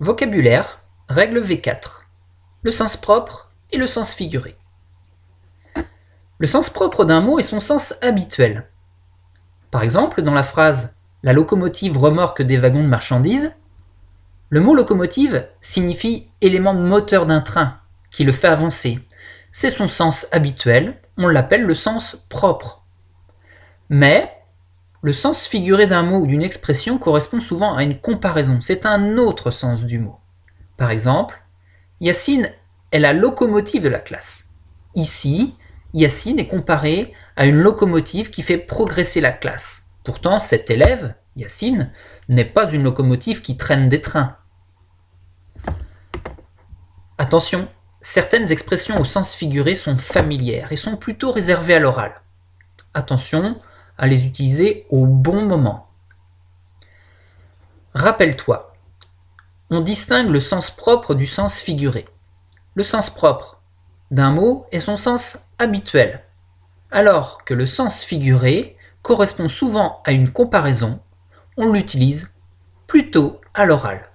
Vocabulaire, règle V4. Le sens propre et le sens figuré. Le sens propre d'un mot est son sens habituel. Par exemple, dans la phrase « La locomotive remorque des wagons de marchandises », le mot locomotive signifie élément moteur d'un train qui le fait avancer. C'est son sens habituel, on l'appelle le sens propre. Mais le sens figuré d'un mot ou d'une expression correspond souvent à une comparaison, c'est un autre sens du mot. Par exemple, Yacine est la locomotive de la classe. Ici, Yacine est comparé à une locomotive qui fait progresser la classe. Pourtant, cet élève, Yacine, n'est pas une locomotive qui traîne des trains. Attention, certaines expressions au sens figuré sont familières et sont plutôt réservées à l'oral. Attention à les utiliser au bon moment. Rappelle-toi, on distingue le sens propre du sens figuré. Le sens propre d'un mot est son sens habituel, alors que le sens figuré correspond souvent à une comparaison, on l'utilise plutôt à l'oral.